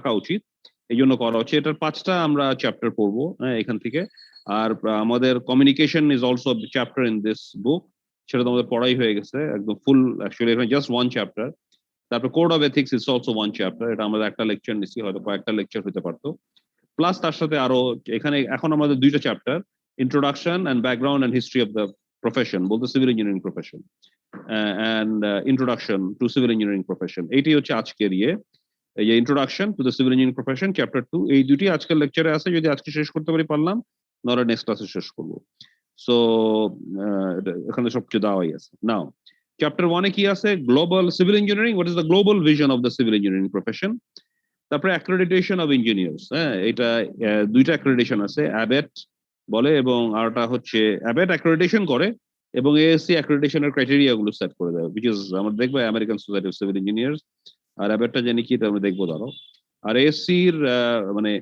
রাখা উচিত, এই জন্য করা হচ্ছে। এটার 5টা আমরা চ্যাপ্টার পড়বো এখান থেকে। আর আমাদের communication is also chapter in this book, সেটা তো আমাদের পড়াই হয়ে গেছে একদম ফুল, অ্যাকচুয়ালি এখানে জাস্ট ওয়ান চ্যাপ্টার। তারপর code of ethics is also one chapter, এটা আমাদের একটা লেকচার নিচ্ছি, হয়তো কয়েকটা লেকচার হতে পারতো। প্লাস তার সাথে আরো এখানে এখন আমাদের 2টা chapter, introduction and background and history of the profession, বলতে civil engineering profession, and introduction to civil engineering profession. এইটাই হচ্ছে আজকের এই যে introduction to the civil engineering profession chapter 2। এই দুটি আজকের লেকচারে আছে, যদি আজকে শেষ করতে পারি পারলাম, নয়তো নেক্সট ক্লাসে শেষ করবো। সো এখানে সবকিছু দেওয়াই আছে। নাও চ্যাপ্টার 1-এ কি আছে? Global civil engineering, what is the global vision of the civil engineering profession. তারপরে অ্যাক্রেডিটেশন অফ ইঞ্জিনিয়ার্স, এটা 2টা অ্যাক্রেডিটেশন আছে, অ্যাবেট বলে এবং আরটা হচ্ছে অ্যাবেট অ্যাক্রেডিটেশন করে এবং এএসসি অ্যাক্রেডিটেশনের ক্রাইটেরিয়া গুলো সেট করে দেয়, which is আমরা দেখবো American Society of Civil Engineers. আর অ্যাবেটটা জানি কি, এটা আমরা দেখবো দাঁড়ো। আর এএসসির মানে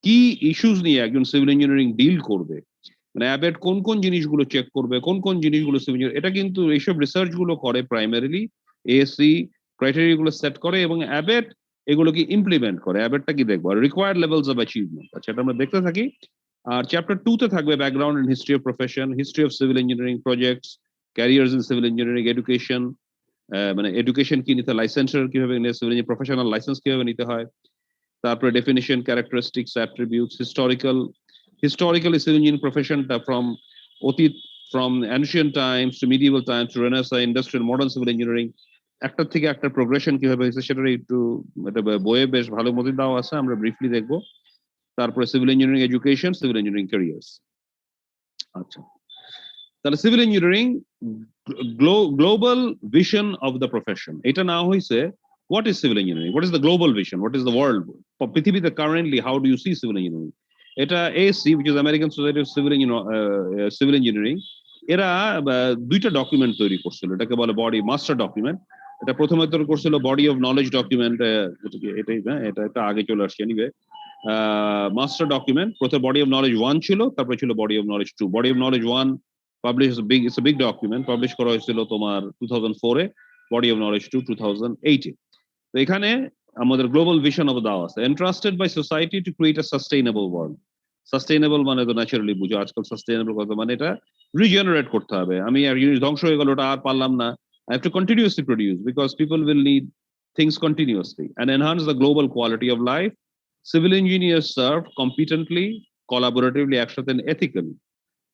কি ইস্যুস নিয়ে একজন সিভিল ইঞ্জিনিয়ারিং ডিল করবে, মানে অ্যাবেট কোন কোন জিনিসগুলো চেক করবে, কোন কোন জিনিসগুলো সিভিল ইঞ্জিনিয়ার, এটা কিন্তু এইসব রিসার্চ গুলো করে প্রাইমারিলি এএসসি, ক্রাইটেরিয়া গুলো সেট করে এবং অ্যাবেট এগুলোকে ইমপ্লিমেন্ট করে। অ্যাবেটটা কি দেখবো, রিকোয়ার্ড লেভেলস অফ অ্যাচিভমেন্ট, আচ্ছা এটা আমরা দেখতে থাকি। আর চ্যাপ্টার 2-তে থাকবে background and history of profession, history of civil engineering projects, careers in civil engineering, education, মানে এডুকেশন কি নিতে, লাইসেন্সার কিভাবে নিতে, সিভিল ইঞ্জিনিয়ারিং প্রফেশনাল লাইসেন্স কিভাবে নিতে হয়। তারপরে definition, characteristics, attributes, historically civil engineering প্রফেশনটা ফ্রম অতীত, from ancient times to medieval times to renaissance, industrial, modern civil engineering, একটার থেকে একটা প্রোগ্রেশন কিভাবে হয়েছে সেটার একটু, এটা বইয়ে বেশ ভালো মতো দেওয়া আছে, আমরা ব্রিফলি দেখবো। তারপরে civil engineering education, civil engineering careers. আচ্ছা, তাহলে civil engineering global vision of the profession, এটা না হয়েছে what is civil engineering, what is the global vision, what is the world, পৃথিবীতে currently how do you see civil engineering. এটা ASC, which is American Society of civil Engineering, এরা 2টা document তৈরি করছিল, এটাকে বলে বডি মাস্টার ডকুমেন্ট। এটা প্রথমে তৈরি করছিল বডি অফ নলেজ ডকুমেন্ট, এটাই এটা আগে চলে আসছে এনিওয়ে। মাস্টার ডকুমেন্ট প্রথমে বডি অফ নলেজ 1 ছিল, তারপরে ছিল body of knowledge 2। Body of knowledge 1 publish, it's big document, publish করা হয়েছিল তোমার 2004-এ, বডি অফ নলেজ 2 2008-এ। তো এখানে আমাদের গ্লোবাল ভিশন অফ দেওয়া আছে, entrusted by society to create a sustainable world. Sustainable মানে তো ন্যাচারালি বুঝো, আজকাল সাস্টেইনেবল কথা মানে এটা রিজেনারেট করতে হবে। আমি এক জিনিস ধ্বংস হয়ে গেল, ওটা আর পারলাম না, I have to continuously produce because people will need things continuously and enhance the global quality of life. Civil engineers serve competently, collaboratively, একসাথে ethically.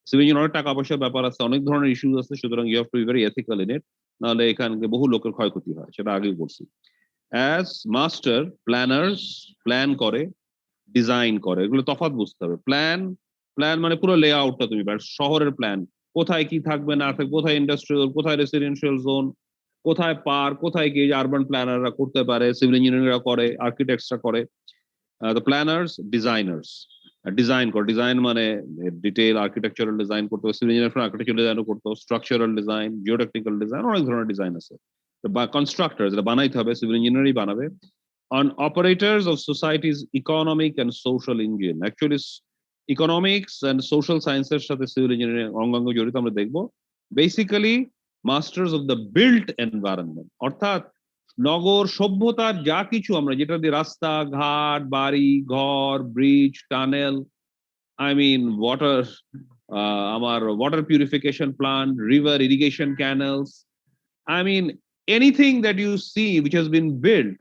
সিভিল ইঞ্জিনিয়ারিং অনেক টাকা পয়সার ব্যাপার আছে, অনেক ধরনের ইস্যুস আছে, সুতরাং you have to be very ethical in it, নাহলে এখানে বহু লোকের ক্ষয়ক্ষতি হয়, সেটা আগেই বলছি। অ্যাজ মাস্টার প্ল্যানার্স, প্ল্যান করে, ডিজাইন করে, এগুলো তফাৎ বুঝতে হবে। প্ল্যান মানে পুরো লে আউটটা তুমি, শহরের প্ল্যান, কোথায় কি থাকবে না থাকবে, কোথায় ইন্ডাস্ট্রিয়াল, কোথায় রেসিডেন্সিয়াল জোন, কোথায় পার্ক, কোথায় কি আরবান প্ল্যানাররা করতে পারে, সিভিল ইঞ্জিনিয়াররা করে, আর্কিটেক্টসরা করে। দ্য প্ল্যানার্স, ডিজাইনার্স, ডিজাইন করে, ডিজাইন মানে ডিটেইল আর্কিটেকচারাল ডিজাইন করতে হবে, সিভিল ইঞ্জিনিয়ার আর্কিটেকচারাল ডিজাইনও করতে হবে, স্ট্রাকচারাল ডিজাইন, জিওটেকনিক্যাল ডিজাইন, অনেক ধরনের ডিজাইন আছে। বা কনস্ট্রাক্টর, যেটা বানাইতে হবে সিভিল ইঞ্জিনিয়ারই বানাবে। On operators of society's economic and social engine, actually economics and social sciences সাথে সিভিল ইঞ্জিনিয়ারিং অঙ্গাঙ্গ জড়িত, আমরা দেখবো। Basically masters of the built environment, অর্থাৎ নগর সভ্যতার যা কিছু আমরা যেটা দিয়ে রাস্তা ঘাট, বাড়ি ঘর, bridge, tunnel, I mean water, আমার water purification plant, river irrigation canals, I mean anything that you see which has been built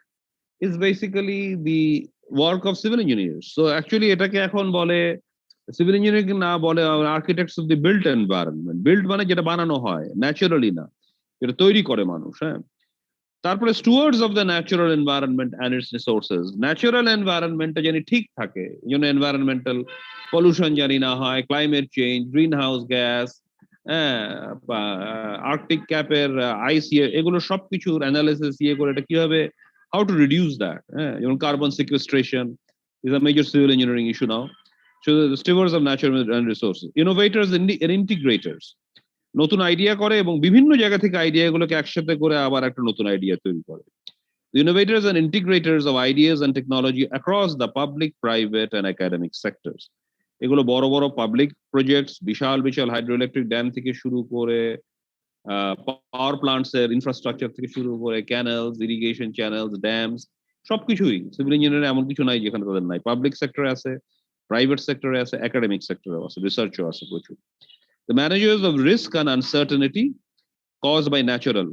is basically the work of civil engineers. So actually এটাকে এখন বলে সিভিল ইঞ্জিনিয়ারিং না বলে architects of the built environment. Built মানে যেটা বানানো হয়, naturally না, যেটা তৈরি করে মানুষ। হ্যাঁ, তারপরে stewards of the natural environment and its resources, natural এনভায়রনমেন্টটা জানি ঠিক থাকে, এই জন্য এনভায়রনমেন্টাল পলিউশন জানি না হয়, climate change, green house gas, হ্যাঁ, আর্কটিক ক্যাপের আইস, এগুলো সবকিছুর অ্যানালিসিস করে এটা কিভাবে, হাউ টু রিডিউস দ্যাট, হ্যাঁ, যেমন carbon sequestration is a major civil engineering issue now. So the stewards of natural and resources, innovators and integrators, নতুন আইডিয়া করে এবং বিভিন্ন জায়গা থেকে আইডিয়াগুলোকে একসাথে করে আবার একটা নতুন আইডিয়া তৈরি করে। Innovators and integrators of ideas and technology across the public, private and academic sectors. এগুলো বড় বড় পাবলিক প্রজেক্টস, বিশাল বিশাল হাইড্রোইলেকট্রিক ড্যাম থেকে শুরু করে পাওয়ার প্লান্টস এর ইনফ্রাস্ট্রাকচার থেকে শুরু করে ক্যানেলস, ইরিগেশন চ্যানেলস, ড্যামস, সবকিছুই সিভিল ইঞ্জিনিয়ারিং এমন কিছু নাই যেখানে তাদের নাই, পাবলিক সেক্টরে আছে, প্রাইভেট সেক্টরে আছে, একাডেমিক সেক্টরে আছে, রিসার্চও আছে প্রচুর। The managers of risk and uncertainty caused by natural,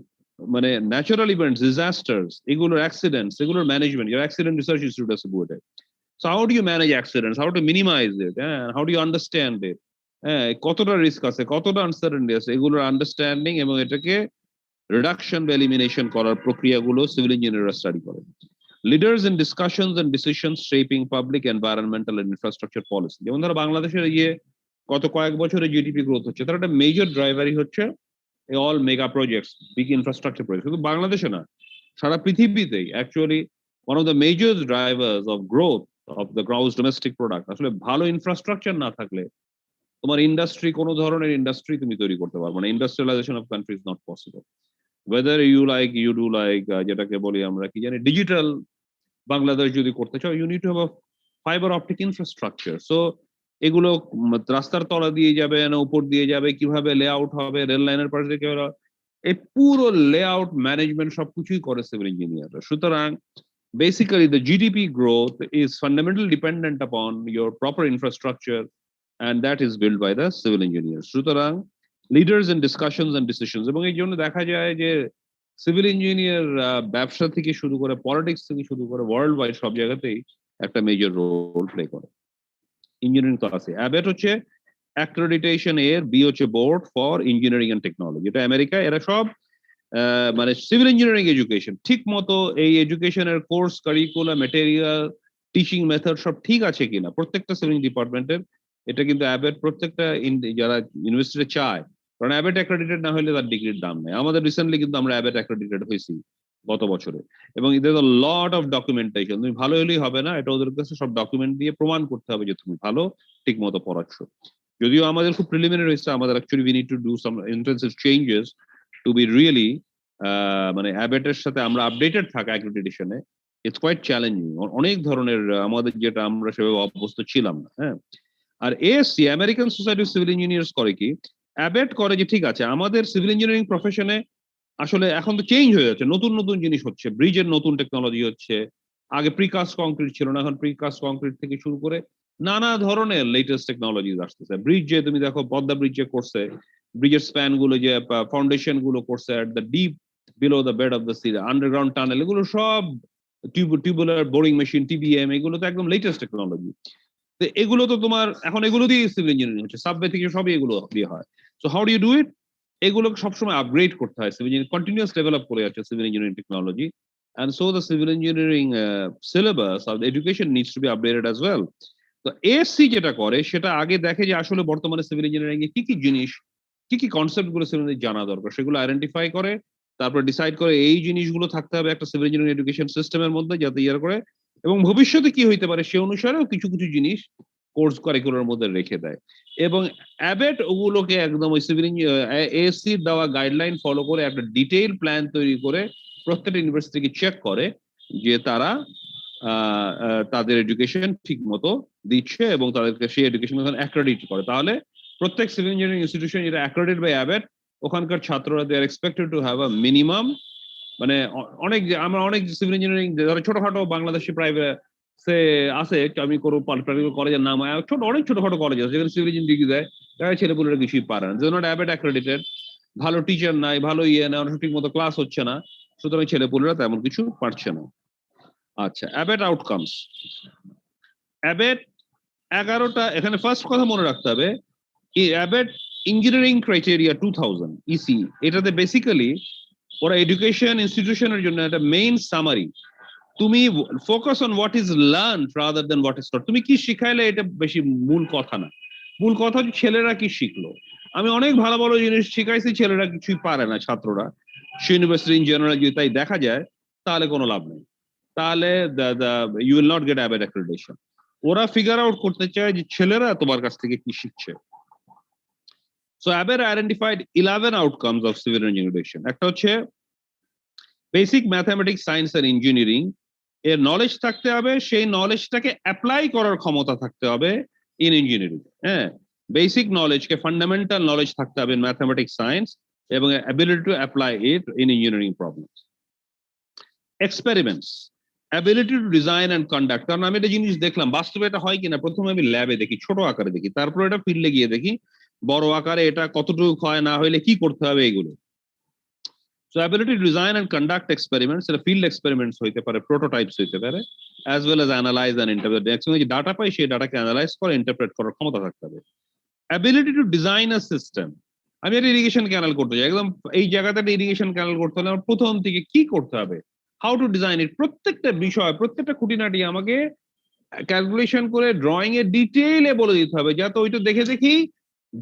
মানে ন্যাচারাল ইভেন্টস, ডিজাস্টার্স, এগুলোর অ্যাক্সিডেন্টস, এগুলোর management, your accident research institute আছে বুয়েটে। So how do you manage accidents? How to minimize it? How do you understand it? কতটা risk আছে, কতটা uncertainty আছে, এগুলোর আন্ডারস্ট্যান্ডিং এবং এটাকে রিডাকশন বা এলিমিনেশন করার প্রক্রিয়াগুলো সিভিল ইঞ্জিনিয়াররা স্টাডি করে। Leaders in discussions and decisions shaping public environmental and infrastructure policy. যেমন ধরো বাংলাদেশের গত কয়েক বছরে জিডিপি গ্রোথ হচ্ছে, তার একটা মেজর ড্রাইভারই হচ্ছে all mega projects, big infrastructure project. শুধু বাংলাদেশে না, সারা পৃথিবীতেই actually one of the major drivers of growth of the gross domestic product. আসলে ভালো ইনফ্রাস্ট্রাকচার না থাকলে তোমার ইন্ডাস্ট্রি, কোনো ধরনের ইন্ডাস্ট্রি তুমি তৈরি করতে পারবে না। Industrialization of country is not possible. Whether you do like যেটাকে বলি আমরা কি জানি ডিজিটাল বাংলাদেশ যদি করতে চাও, you need to have a fibre optic infrastructure. So এগুলো রাস্তার তলা দিয়ে যাবে না উপর দিয়ে যাবে, কিভাবে লেআউট হবে, রেল লাইনের পাশে দিয়ে কিভাবে, এই পুরো লেআউট ম্যানেজমেন্ট সবকিছুই করে সিভিল ইঞ্জিনিয়াররা। সুতরাং basically the GDP growth is fundamentally dependent upon your proper infrastructure, and that is built by the civil engineers. সুতরাং leaders in discussions and decisions, এবং এই জন্য দেখা যায় যে সিভিল ইঞ্জিনিয়ার ব্যবসা থেকে শুরু করে পলিটিক্স থেকে শুরু করে ওয়ার্ল্ড ওয়াইড সব জায়গাতেই একটা মেজর রোল প্লে করে। ইঞ্জিনিয়ারিং তো আছে, অ্যাবেট হচ্ছে অ্যাক্রেডিটেশন এর, বি হচ্ছে board for engineering and technology. এটা আমেরিকা, এরা সব মানে সিভিল ইঞ্জিনিয়ারিং এডুকেশন ঠিক মতো, এই এডুকেশনের course, curriculum, material, teaching method সব ঠিক আছে কিনা প্রত্যেকটা সিভিল ডিপার্টমেন্টের, এটা কিন্তু অ্যাবেট প্রত্যেকটা যারা ইউনিভার্সিটিতে চায়, কারণ অ্যাবেট অ্যাক্রেডিটেড না হলে তার ডিগ্রির দাম নেই। আমাদের রিসেন্টলি কিন্তু আমরা অ্যাবেট অ্যাক্রেডিটেড হয়েছি গত বছরে, এবং এদের লট অফ ডকুমেন্টেশন। তুমি ভালো হলেই হবে না, এটা ওদের কাছে সব ডকুমেন্ট দিয়ে প্রমাণ করতে হবে যে তুমি ভালো, ঠিক মতো পড়াচ্ছ। যদিও আমাদের খুব প্রিলিমিনারি হয়েছে, আমাদের actually we need to do some intensive changes to be really মানে অ্যাবেটের সাথে আমরা আপডেটেড থাকা অ্যাক্রেডিটেশনে। ইটস কোয়াইট চ্যালেঞ্জিং, অনেক ধরনের আমাদের যেটা আমরা সেভাবে অভ্যস্ত ছিলাম না। হ্যাঁ, আর ASC American Society of Civil Engineers করে কি, অ্যাবেট করে যে ঠিক আছে আমাদের সিভিল ইঞ্জিনিয়ারিং প্রফেশনে আসলে এখন তো চেঞ্জ হয়ে যাচ্ছে, নতুন নতুন জিনিস হচ্ছে, ব্রিজের নতুন টেকনোলজি হচ্ছে, আগে প্রিকাস্ট কংক্রিট ছিল না, এখন প্রিকাস্ট কংক্রিট থেকে শুরু করে নানা ধরনের লেটেস্ট টেকনোলজি আসতেছে। ব্রিজ যে তুমি দেখো পদ্মা ব্রিজ যে করছে, ব্রিজের স্প্যান গুলো যে ফাউন্ডেশন গুলো করছে at the deep below the bed of the sea, underground tunnel, এগুলো সব টিউবুলার বোরিং মেশিন, টিবিএম, এগুলো তো একদম লেটেস্ট টেকনোলজি। এগুলো তো তোমার এখন এগুলো দিয়ে সিভিল ইঞ্জিনিয়ারিং হচ্ছে, সাবওয়ে থেকে সবই এগুলো দিয়ে হয়। So how do you do it? এগুলোকে সবসময় আপগ্রেড করতে হয়। সিভিল ইঞ্জিনিয়ারিং কন্টিনিউয়াস ডেভেলপ করে যাচ্ছে civil engineering technology, and so the civil engineering syllabus of the education needs to be updated as well. তো এএসসি যেটা করে সেটা আগে দেখে যে আসলে বর্তমানে সিভিল ইঞ্জিনিয়ারিং এ কি কি জিনিস, কি কি কনসেপ্ট গুলো সিভিল জানা দরকার, সেগুলো আইডেন্টিফাই করে, তারপর ডিসাইড করে এই জিনিসগুলো থাকতে হবে একটা সিভিল ইঞ্জিনিয়ারিং এডুকেশন সিস্টেমের মধ্যে, যাতে ইয়ার করে এবং ভবিষ্যতে কি হইতে পারে সে অনুসারেও কিছু কিছু জিনিস কোর্স কারিকুলার মধ্যে রেখে দেয়। এবং অ্যাবেট ওগুলোকে একদম ওই সিভিল এএসসি দেওয়া গাইডলাইন ফলো করে একটা ডিটেইল প্ল্যান তৈরি করে প্রত্যেকটা ইউনিভার্সিটিকে চেক করে যে তারা তাদের এডুকেশন ঠিক মতো দিচ্ছে এবং তাদেরকে সেই এডুকেশন অ্যাক্রেডিট করে। তাহলে প্রত্যেক সিভিল ইঞ্জিনিয়ারিং ইনস্টিটিউশন যেটা অ্যাক্রেডিটেড বাই অ্যাবেট, ওখানকার ছাত্ররা they are expected to have a minimum, মানে অনেক আমরা অনেক সিভিল ইঞ্জিনিয়ারিং ধরো ছোটখাটো বাংলাদেশি প্রাইভেট সে আছে, আমি কোনো প্রাইভেট কলেজের নাম ছোট, অনেক ছোটখাটো কলেজ আছে যেখানে সিভিল ইঞ্জিনিয়ারিং ডিগ্রি দেয়, তারা ছেলেপুলেরা কিছুই পারে না, নট অ্যাবেট অ্যাক্রেডিটেড, ভালো টিচার নাই, ভালো নাই, অনেক ঠিক মতো ক্লাস হচ্ছে না, সুতরাং ছেলেপুলেরা তেমন কিছু পারছে না। আচ্ছা, অ্যাবেট আউটকামস। অ্যাবেট 11টা, এখানে ফার্স্ট কথা মনে রাখতে হবে, অ্যাবেট ইঞ্জিনিয়ারিং ক্রাইটেরিয়া 2000 ইসি, এটাতে বেসিক্যালি ওরা এডুকেশন ইনস্টিটিউশনের জন্য একটা মেইন সামারি, তুমি focus on what is learn rather than what is taught. তুমি কি শিখাইলে এটা বেশি মূল কথা না, মূল কথা হচ্ছে ছেলেরা কি শিখলো। আমি অনেক ভালো ভালো জিনিস শিখাইছি, ছেলেরা কিছুই পারে না, ছাত্ররা সে ইউনিভার্সিটি ইন জেনারেল যদি তাই দেখা যায় তাহলে কোনো লাভ নেই, তাহলে you will not get ABET accreditation. ওরা ফিগার আউট করতে চায় যে ছেলেরা তোমার কাছ থেকে কি শিখছে। So ABET identified 11 outcomes of civil engineering. একটা হচ্ছে বেসিক ম্যাথমেটিক্স, সায়েন্স আর ইঞ্জিনিয়ারিং এর নলেজ থাকতে হবে, সেই নলেজটাকে অ্যাপ্লাই করার ক্ষমতা থাকতে হবে ইন ইঞ্জিনিয়ারিং। হ্যাঁ, বেসিক নলেজকে, ফান্ডামেন্টাল নলেজ থাকতে হবে ইন ম্যাথমেটিক্স, সায়েন্স, এবং ability to apply it in engineering problems. Experiments, ability to design and conduct, কারণ আমি একটা জিনিস দেখলাম বাস্তবে এটা হয় কিনা, প্রথমে আমি ল্যাবে দেখি, ছোট আকারে দেখি, তারপর এটা ফিল্ডে গিয়ে দেখি বড় আকারে এটা কতটুকু হয়, না হইলে কি করতে হবে এগুলো। So ability to design and conduct experiments, এটা field experiments হইতে পারে, prototypes হইতে পারে, as well as analyze and interpret। একসঙ্গে যে ডাটা পাই সেই ডাটাকে অ্যানালাইজ করে ইন্টারপ্রেট করার ক্ষমতা থাকতে হবে। ability to design a system, আমি একটা ইরিগেশন ক্যানাল করতে চাই, একদম এই জায়গাতে একটা ইরিগেশন ক্যানাল করতে হলে আমার প্রথম থেকে কি করতে হবে, হাউ টু ডিজাইন ইট, প্রত্যেকটা বিষয় প্রত্যেকটা খুঁটিনাটি আমাকে ক্যালকুলেশন করে ড্রয়িং এর ডিটেইলে বলে দিতে হবে, যাতে ওইটা দেখে দেখি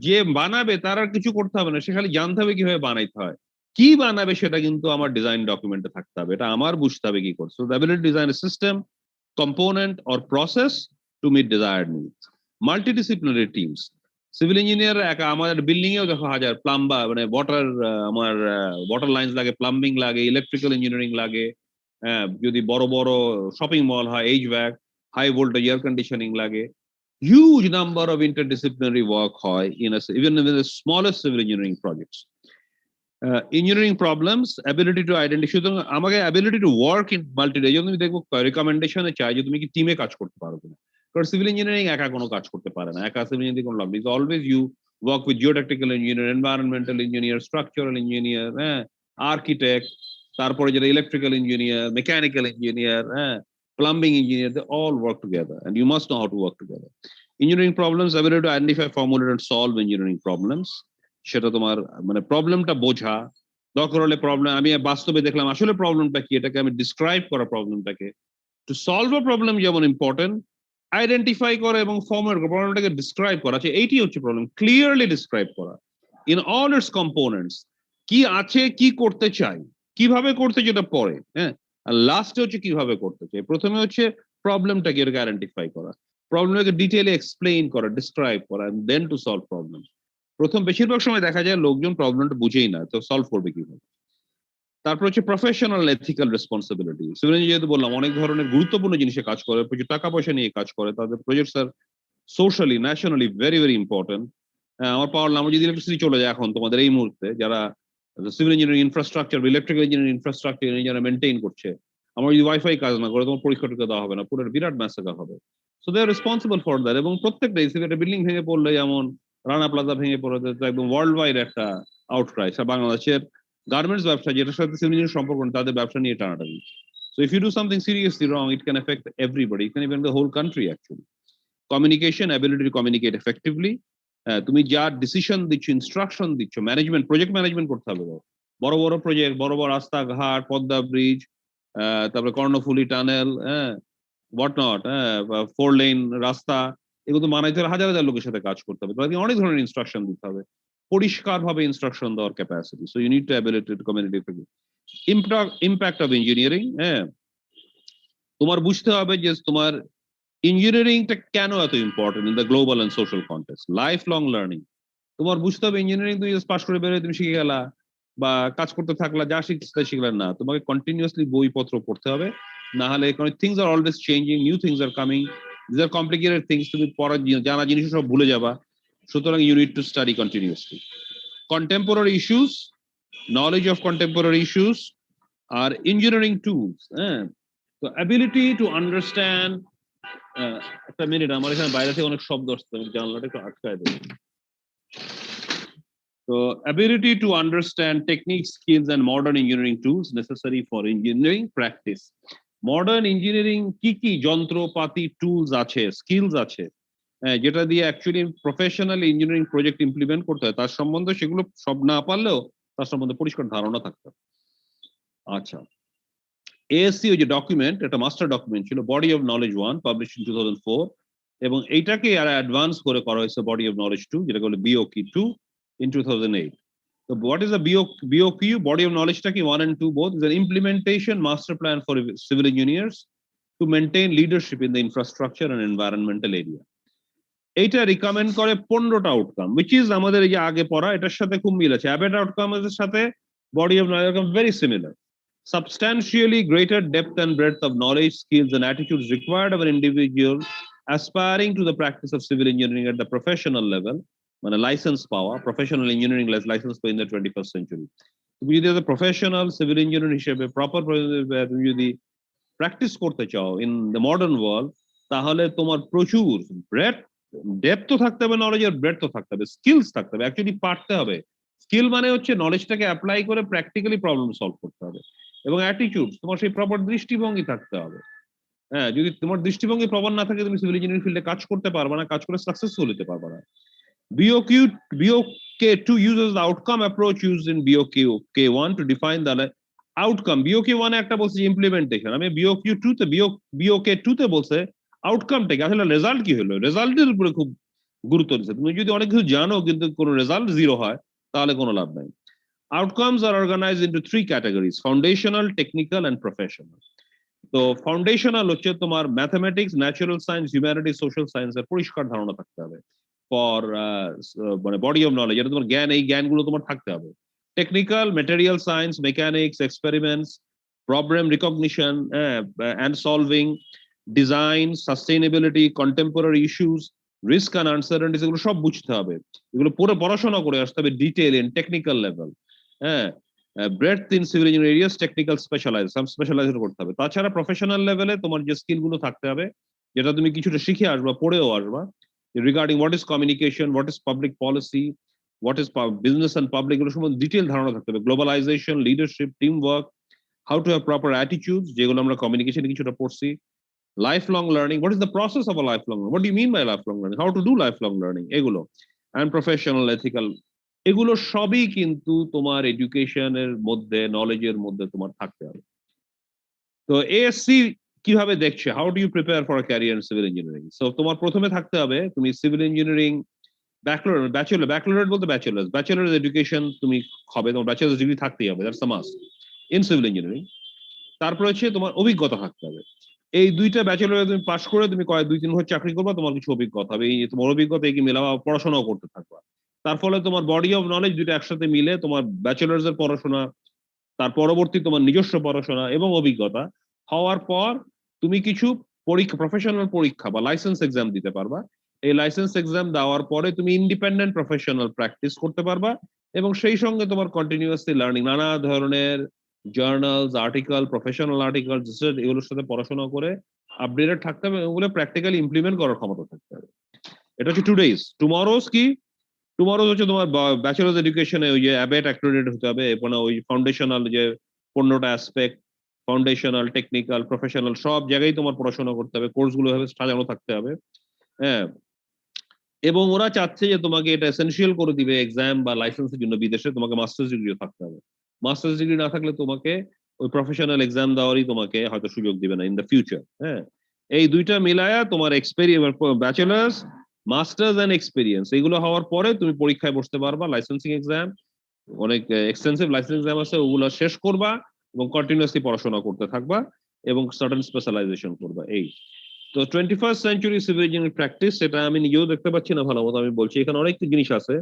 যে বানাবে তার আর কিছু করতে হবে না, সে খালি জানতে হবে কিভাবে বানাইতে হয়, কি বানাবে সেটা কিন্তু আমার ডিজাইন ডকুমেন্টে থাকতে হবে, এটা আমার বুঝতে হবে কি করছে। The ability to design a system, component or process to meet desired needs. Multidisciplinary teams, civil engineer একা, আমাদের বিল্ডিং এও দেখো হাজার প্লাম্বার, মানে ওয়াটার, আমার ওয়াটার লাইন্স লাগে, প্লাম্বিং লাগে, ইলেকট্রিক্যাল ইঞ্জিনিয়ারিং লাগে, যদি বড় বড় শপিং মল হয়, HVAC, high voltage air conditioning লাগে, huge number of interdisciplinary work হয় even in the smallest civil engineering projects. Engineering problems, ability to identify, সুতরাং আমাকে ability to work in multi, এই জন্য আমি দেখবো রেকমেন্ডেশনে চাই যে তুমি কি টিমে কাজ করতে পারো কিনা, কারণ সিভিল ইঞ্জিনিয়ারিং একা কোনো কাজ করতে পারে না, একা সিভিল ইঞ্জিনিয়ারিং কোনো লাভ নেই। Always you work with geotechnical engineer, environmental engineer, structural engineer, হ্যাঁ, আর্কিটেক্ট, তারপরে যেটা ইলেকট্রিক্যাল ইঞ্জিনিয়ার, মেকানিক্যাল ইঞ্জিনিয়ার, হ্যাঁ, plumbing engineer, they all work together and you must know how to work together. Engineering problems, ability to identify, formulate and solve engineering problems, সেটা তোমার মানে প্রবলেমটা বোঝা, দরকার হলে প্রবলেম আমি বাস্তবে দেখলাম আসলে প্রবলেমটা কি, এটাকে আমি ডিসক্রাইব করা প্রবলেমটাকে, টু সলভ আ প্রবলেম যেমন ইম্পর্টেন্ট, আইডেন্টিফাই করা এবং ফর্মুলেট করা, প্রবলেমটাকে ডিসক্রাইব করা, আছে এইটি হচ্ছে প্রবলেম, ক্লিয়ারলি ডিসক্রাইব করা ইন অল ইটস কম্পোনেন্টস, কি আছে, কি করতে চাই, কিভাবে করতে, যেটা পরে, হ্যাঁ, আর লাস্টে হচ্ছে কিভাবে করতে চাই। প্রথমে হচ্ছে প্রবলেমটাকে এটাকে আইডেন্টিফাই করা, প্রবলেমটাকে ডিটেইলে এক্সপ্লেইন করা, ডিসক্রাইব করা, দেন টু সলভ প্রবলেম। প্রথম বেশিরভাগ সময় দেখা যায় লোকজন প্রবলেমটা বুঝেই না, তো সলভ করবে কিভাবে। তারপর হচ্ছে professional ethical responsibility, civil engineer যেহেতু বললাম অনেক ধরনের গুরুত্বপূর্ণ জিনিসে কাজ করে, প্রচুর টাকা পয়সা নিয়ে কাজ করে, তাদের প্রজেক্টস আর socially nationally very very important. আমার পাওয়ার নাম যদি ইলেকট্রিসিটি চলে যায় এখন তোমাদের এই মুহূর্তে, যারা civil engineering infrastructure, electrical engineering infrastructure যারা মেনটেইন করছে, আমার যদি ওয়াইফাই কাজ না করে তোমার পরীক্ষা টরীক্ষা দেওয়া হবে না, পুরো বিরাট ম্যাসেকার হবে। So they are responsible for that. এবং প্রত্যেকটা একটা বিল্ডিং ভেঙে পড়লে, যেমন রানা প্লাজা ভেঙে পড়ে, একদম ওয়ার্ল্ড ওয়াইড একটা আউটক্রাই, বাংলাদেশের গার্মেন্টস ব্যবসা যেটার সাথে সিভিল ইঞ্জিনিয়ারিং সম্পর্ক নেই, তাদের ব্যবসা নিয়ে টানাটানি। So if you do something seriously wrong, it can affect everybody, it can even the whole country actually. Communication, ability to communicate effectively, তুমি যা ডিসিশন দিচ্ছ, ইনস্ট্রাকশন দিচ্ছ, ম্যানেজমেন্ট, প্রজেক্ট ম্যানেজমেন্ট করতে হবে, বড় বড় প্রজেক্ট, বড় বড় রাস্তাঘাট, পদ্মা ব্রিজ, তারপরে কর্ণফুলী টানেল, হ্যাঁ, হোয়াট নট, হ্যাঁ, 4 লেন রাস্তা, এগুলো তো মানাইতে হলে হাজার হাজার লোকের সাথে কাজ করতে হবে, তাদেরকে অনেক ধরনের ইনস্ট্রাকশন দিতে হবে, পরিষ্কার ভাবে ইনস্ট্রাকশন দেওয়ার capacity. So you need to ability to communicate effectively. Impact of engineering, হ্যাঁ, তোমার বুঝতে হবে যে তোমার ইঞ্জিনিয়ারিংটা কেন এত important in the global and social context, life long learning. তোমার বুঝতে হবে ইঞ্জিনিয়ারিং তুমি পাস করে বেরোয় তুমি শিখে গেলা বা কাজ করতে থাকলা, যা শিখতে শিখলে না, তোমাকে কন্টিনিউয়াসলি বইপত্র পড়তে হবে, না হলে things are always changing, new things are coming, this are complicated things, তুমি পড়ার জানা জিনিস সব ভুলে যাবা, সুতরাং you need to study continuously. Contemporary issues, knowledge of contemporary issues আর ইঞ্জিনিয়ারিং টুলস, হ্যাঁ, তো অ্যাবিলিটি টু আন্ডারস্ট্যান্ড, একটা মিনিট, আমার এখানে বাইরে থেকে অনেক শব্দ আসছে, আমি জানলাটা একটু আটকায় দেবো। So ability to understand techniques, skills and modern engineering tools necessary for engineering practice. Modern engineering কি কি যন্ত্রপাতি, টুলস আছে, স্কিলস আছে, যেটা দিয়ে actually professional engineering project implement করতে হয়, তার সম্বন্ধে সেগুলো সব না পারলেও তার সম্বন্ধে পরিষ্কার ধারণা থাকতে হবে। আচ্ছা, এএসসি ওই যে ডকুমেন্ট, এটা মাস্টার ডকুমেন্ট ছিল, body of knowledge 1 publish in 2004, এবং এইটাকে আর অ্যাডভান্স করে করা হয়েছে বডি অফ নলেজ 2, যেটা বলে বিওকি 2 in 2008. So what is the BOQ? Body of knowledge taki 1 and 2 both is an implementation master plan for civil engineers to maintain leadership in the infrastructure and environmental area. এটা recommend করে 15টা outcome, which is আমাদের এই যে আগে পড়া এটার সাথে খুব মিল আছে। অ্যাবেট আউটকাম এর সাথে body of knowledge very similar. Substantially greater depth and breadth of knowledge, skills and attitudes required of an individual aspiring to the practice of civil engineering at the professional level, মানে licence পাওয়া, professional engineering licence পাওয়া in the 21st century. তুমি যদি professional civil engineer হিসেবে proper তুমি যদি practice করতে চাও ইন দ্য মডার্ন ওয়ার্ল্ড, তাহলে তোমার প্রচুর ব্রেথ ডেপথ তো থাকতে হবে, নলেজের ব্রেথ তো থাকতে হবে, স্কিলস থাকতে হবে, অ্যাকচুয়ালি পারতে হবে। স্কিল মানে হচ্ছে নলেজটাকে অ্যাপ্লাই করে প্র্যাকটিক্যালি প্রবলেম সলভ করতে হবে। এবং অ্যাটিটিউড, তোমার সেই প্রপার দৃষ্টিভঙ্গি থাকতে হবে। হ্যাঁ, যদি তোমার দৃষ্টিভঙ্গি প্রবল না থাকে, তুমি সিভিল ইঞ্জিনিয়ারিং ফিল্ডে কাজ করতে পারবে না, কাজ করে সাকসেসফুল হতে পারবে না। BOK2 uses the outcome approach used in BOK1 to define the outcome. BOK1 এ একটা বলছে ইমপ্লিমেন্টেশন, আমি BOQ2 তে BOK2 তে বলছে আউটকামটাকে, আসলে রেজাল্ট কি হলো, রেজাল্টের উপরে খুব গুরুত্ব দিচ্ছে। তুমি যদি অনেক কিছু জানো কিন্তু কোনো রেজাল্ট জিরো হয়, তাহলে কোনো লাভ নাই। Outcomes are organized into three categories: foundational, technical, and professional. তো ফাউন্ডেশনাল হচ্ছে তোমার mathematics, natural science, humanities, social সায়েন্সের পরিষ্কার ধারণা থাকতে হবে ফর মানে বডি অফ নলেজ, এটা তোমার জ্ঞান, এই জ্ঞানগুলো তোমার থাকতে হবে। Technical, material science, mechanics, experiments, problem recognition and solving, design, sustainability, contemporary issues, risk and uncertainties, এগুলো সব বুঝতে হবে। এগুলো পুরো পড়াশোনা করে আসতে হবে ডিটেইল ইন টেকনিক্যাল লেভেল। হ্যাঁ, breadth in civil engineering areas, technical specialization করতে হবে। তাছাড়া প্রফেশনাল লেভেলে তোমার যে স্কিল গুলো থাকতে হবে, যেটা তুমি কিছুটা শিখে আসবা, পড়েও আসবা, regarding what is communication, what is public policy, what is business and public, এগুলো সম্বন্ধে ডিটেল ধারণা থাকতে হবে। Globalization, leadership, team work, how to have proper attitude, যেগুলো আমরা কমিউনিকেশনে কিছুটা পড়ছি। Lifelong learning, what is the process of a lifelong learning, what do you mean by lifelong learning, how to do lifelong learning, এগুলো, and professional ethical, এগুলো সবই কিন্তু তোমার এডুকেশনের মধ্যে, নলেজের মধ্যে তোমার থাকতে হবে। তো এএসসি কিভাবে দেখছে, how do you prepare for a career in civil engineering? So তোমার প্রথমে থাকতে হবে, তুমি সিভিল ইঞ্জিনিয়ারিং ব্যাচেলর বলতে ব্যাচেলার্স এডুকেশন তুমি হবে, তোমার ব্যাচেলার্স ডিগ্রি থাকতেই হবে, that's a must in civil engineering. তারপরে হচ্ছে তোমার অভিজ্ঞতা থাকতে হবে। এই দুইটা ব্যাচেলর তুমি পাস করে তুমি 2-3 বছর চাকরি করবা, তোমার কিছু অভিজ্ঞতা হবে, এই তোমার অভিজ্ঞতা কি মেলাবা, পড়াশোনাও করতে থাকবা। তার ফলে তোমার বডি অফ নলেজ দুইটা একসাথে মিলে তোমার ব্যাচেলার্স এর পড়াশোনা, তার পরবর্তী তোমার নিজস্ব পড়াশোনা এবং অভিজ্ঞতা হওয়ার পর তুমি কিছু পরীক্ষা, প্রফেশনাল পরীক্ষা বা লাইসেন্স এক্সাম দিতে পারবা। এই লাইসেন্স এক্সাম দেওয়ার পরে তুমি ইন্ডিপেন্ডেন্ট প্রফেশনাল প্র্যাকটিস করতে পারবা, এবং সেই সঙ্গে তোমার কন্টিনিউয়াসলি লার্নিং, নানা ধরনের জার্নালস, আর্টিকেল, প্রফেশনাল আর্টিকেল, এগুলোর সাথে পড়াশোনা করে আপডেটেড থাকতে হবে, এগুলো প্র্যাকটিক্যালি ইমপ্লিমেন্ট করার ক্ষমতা থাকতে হবে। এটা হচ্ছে টুডেজ। টুমরোজ কি? টুমরোজ হচ্ছে তোমার ব্যাচেলার্স এডুকেশনে ওই যে অ্যাবেট অ্যাক্রেডিটেড হতে হবে, এবং ওই ফাউন্ডেশনাল যে 15টা অ্যাসপেক্ট, ফাউন্ডেশনাল, টেকনিক্যাল, প্রফেশনাল, সব জায়গায় তোমার পড়াশোনা করতে হবে, কোর্সগুলো ভাবে সাজানো থাকতে হবে। হ্যাঁ, এবং ওরা চাচ্ছে যে তোমাকে এটা এসেনশিয়াল করে দিবে এক্সাম বা লাইসেন্সের জন্য বিদেশে তোমাকে মাস্টার্স ডিগ্রিও থাকতে হবে। মাস্টার্স ডিগ্রি না থাকলে তোমাকে ওই প্রফেশনাল এক্সাম দেওয়ারই তোমাকে হয়তো সুযোগ দিবে না ইন দ্য ফিউচার। হ্যাঁ, এই দুইটা মিলায়া তোমার experience, bachelor's, master's and experience, এগুলো হওয়ার পরে তুমি পরীক্ষায় বসতে পারবা, লাইসেন্সিং এক্সাম, অনেক এক্সটেন্সিভ লাইসেন্স এক্সাম আছে, ওগুলো শেষ করবা এবং কন্টিনিউয়াসলি পড়াশোনা করতে থাকবা এবং সার্টেন স্পেশালাইজেশন করবা। এই তো 21st century civil engineering practice, সেটা আমি নিজেও দেখতে পাচ্ছি না ভালো মতো, আমি বলছি এখানে অনেক জিনিস আছে।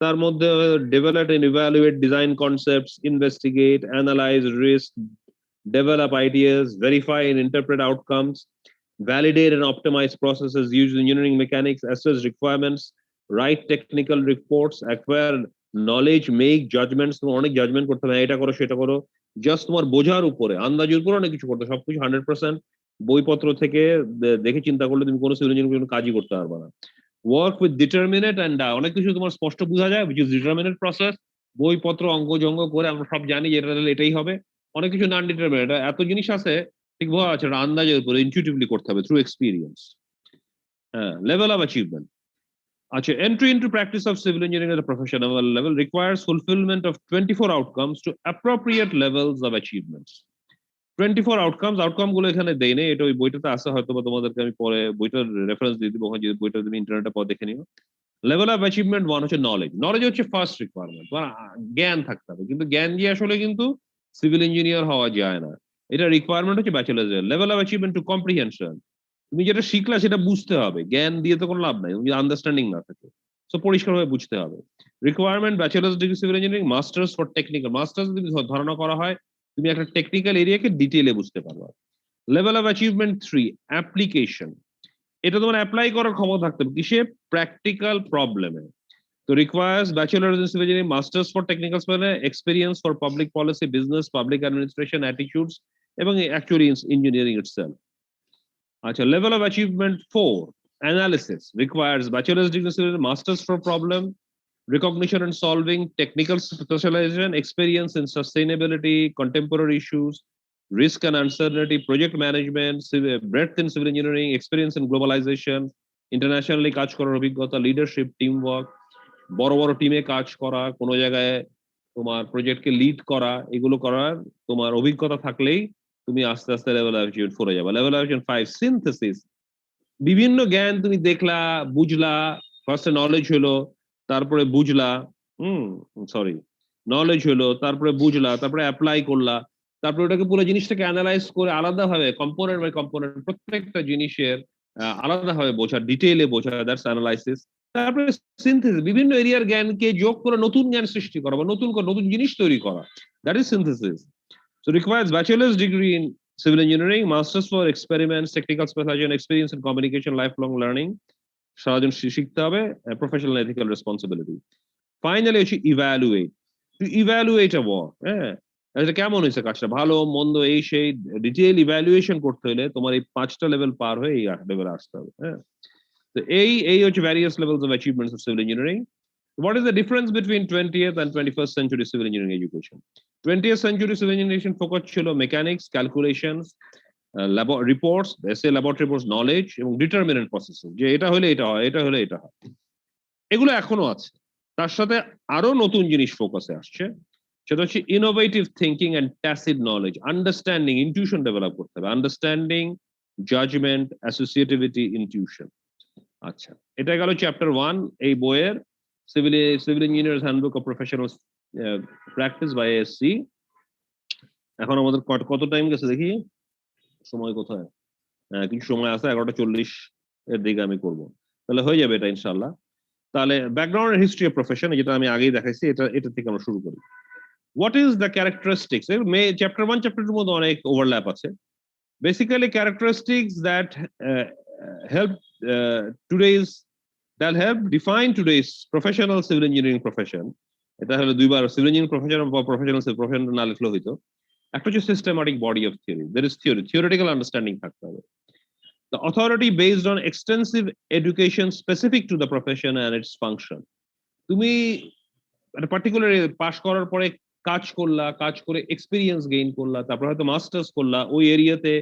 তার মধ্যে develop and evaluate design concepts, investigate, analyse risk, develop ideas, verify and interpret outcomes, validate and optimize processes, use engineering mechanics, assess requirements, write technical reports, acquire knowledge, make judgments, তোমার অনেক জাজমেন্ট করতে হবে, এটা করো সেটা করো, just তোমার বোঝার উপরে, আন্দাজের উপরে অনেক কিছু করতে, সবকিছু 100% বইপত্র থেকে দেখে চিন্তা করলে তুমি কোনো সিভিল ইঞ্জিনিয়ারিং কোনো কাজই করতে পারবে না। ওয়ার্ক উইথ ডিটারমিনেট অ্যান্ড অনেক কিছু তোমার স্পষ্ট বোঝা যায়, which is ডিটারমিনেট প্রসেস, বইপত্র অঙ্কজঙ্গ করে আমরা সব জানি যে এটা এটাই হবে। অনেক কিছু নন ডিটারমিনেট, এত জিনিস আছে ঠিক বোঝা আছে, এটা আন্দাজের উপরে ইনটিউটিভলি করতে হবে থ্রু এক্সপিরিয়েন্স। হ্যাঁ, লেভেল অফ অ্যাচিভমেন্ট। আচ্ছা, entry into practice of civil engineering at a professional level requires fulfillment of 24 outcomes to appropriate levels of achievements. 24 outcomes, outcome গুলো এখানে দেই নেই, এটা ওই বইটাতে আছে, হয়তো বা তোমাদেরকে আমি পরে বইটার রেফারেন্স দিয়ে দিব, যদি বইটা তুমি ইন্টারনেটে পর দেখে নিও। লেভেল অফ অ্যাচিভমেন্ট 1 হচ্ছে নলেজ। নলেজ হচ্ছে ফার্স্ট রিকোয়ারমেন্ট, জ্ঞান থাকতে হবে, কিন্তু জ্ঞান দিয়ে আসলে কিন্তু সিভিল ইঞ্জিনিয়ার হওয়া যায় না, এটা রিকোয়ারমেন্ট হচ্ছে bachelor's. Level of achievement to comprehension, তুমি যেটা শিখলা সেটা বুঝতে হবে, জ্ঞান দিয়ে তো কোনো লাভ নাই যদি আন্ডারস্ট্যান্ডিং না থাকে, সো পরিষ্কারভাবে বুঝতে হবে। Requirement bachelor's degree civil engineering, master's for technical, master's যদি ধারণা করা হয় তুমি একটা টেকনিক্যাল এরিয়াকে ডিটেইলে বুঝতে পারবা। লেভেল অফ অ্যাচিভমেন্ট 3 অ্যাপ্লিকেশন, এটা তোমার অ্যাপ্লাই করার ক্ষমতা থাকতে হবে কিসে, প্র্যাকটিক্যাল প্রবলেমে। তো requires bachelor's in civil engineering, master's for technical experience for public policy, business, public administration, attitudes, এবং অ্যাকচুয়ালি ইঞ্জিনিয়ারিং ইটসেলফ। আচ্ছা, level of achievement 4, analysis requires bachelor's degree, master's for problem recognition and solving, technical specialization, experience in sustainability, contemporary issues, risk and uncertainty, project management, breadth in civil engineering, experience in globalization, internationally কাজ করার অভিজ্ঞতা, leadership, teamwork, বড় বড় টিমে কাজ করা, কোনো জায়গায় তোমার প্রজেক্টকে লিড করা, এগুলো করার তোমার অভিজ্ঞতা থাকলেই তুমি আস্তে আস্তে লেভেল অফ অ্যাচিভমেন্ট 4 যাবে। লেভেল অফ অ্যাচিভমেন্ট 5, সিনথেসিস, বিভিন্ন জ্ঞান তুমি দেখলা, বুঝলা, ফার্স্টে নলেজ হলো, তারপরে বুঝলা, সরি, নলেজ হলো, তারপরে বুঝলা, তারপরে অ্যাপ্লাই করলা, তারপরে ওটাকে পুরো জিনিসটাকে অ্যানালাইজ করে আলাদাভাবে কম্পোনেন্ট বাই কম্পোনেন্ট প্রত্যেকটা জিনিসের আলাদাভাবে বোঝা, ডিটেইলে বোঝা, দ্যাটস অ্যানালাইসিস। তারপরে সিনথেসিস, বিভিন্ন এরিয়ার জ্ঞানকে যোগ করে নতুন জ্ঞান সৃষ্টি করা বা নতুন জিনিস তৈরি করা, that is synthesis. So requires bachelor's degree in civil engineering, masters for experiments, technical specialization, experience in communication, lifelong learning, সারাজন শিখতে হবে, professional ethical responsibility. Finally হচ্ছে evaluate, to evaluate a work, হ্যাঁ, এটা কেমন হয়েছে কাজটা, ভালো মন্দ এই সেই ডিটেইল ইভ্যালুয়েশন করতে হলে তোমার এই 5টা লেভেল পার হয়ে এই লেভেলে আসতে হবে, হ্যাঁ। তো এই হচ্ছে various levels of achievements of civil engineering. What is the difference between 20th and 21st century civil engineering education? 20th century civil engineering focus ছিল mechanics, calculations, reports, essay, laboratory reports, knowledge এবং determinant processes, যে এটা হলে এটা হয়, এটা হলে এটা হয়, এগুলো এখনো আছে। তার সাথে আরো নতুন জিনিস ফোকাসে আসছে, সেটা হচ্ছে innovative thinking and tacit knowledge, understanding, intuition develop করতে হবে, আন্ডারস্ট্যান্ডিং, জাজমেন্ট, অ্যাসোসিয়েটিভিটি, ইনটিউশন। আচ্ছা, এটা গেল চ্যাপ্টার 1 এই বইয়ের, civil engineers handbook of professional practice by ASC. এখন আমাদের কত টাইম গেছে দেখি, সময় কোথায়, কিছু সময় আছে, 11:40 এর দিকে আমি করব, তাহলে হয়ে যাবে এটা ইনশাল্লাহ। তাহলে ব্যাকগ্রাউন্ড হিস্ট্রি অফ প্রফেশন, যেটা আমি আগেই দেখাইছি, এটা থেকে আমরা শুরু করি। What is the characteristics, chapter 1 chapter 2 মধ্যে অনেক ওভারল্যাপ আছে। Basically characteristics that help today's, that help define today's professional civil engineering profession. এটা হলো দুইবার সিভিল ইঞ্জিনিয়ারিং প্রফেশন বা প্রফেশনাল প্রফেশন না লিখলে হইতো। একটা হচ্ছে systematic body of theory, there is theory, theoretical understanding থাকতে হবে। The authority based on extensive education specific to the profession and its function. তুমি একটা পার্টিকুলার পাস করার পরে কাজ করলা, কাজ করে এক্সপিরিয়েন্স গেইন করলা, তারপর হয়তো মাস্টার্স করলা, ওই এরিয়াতে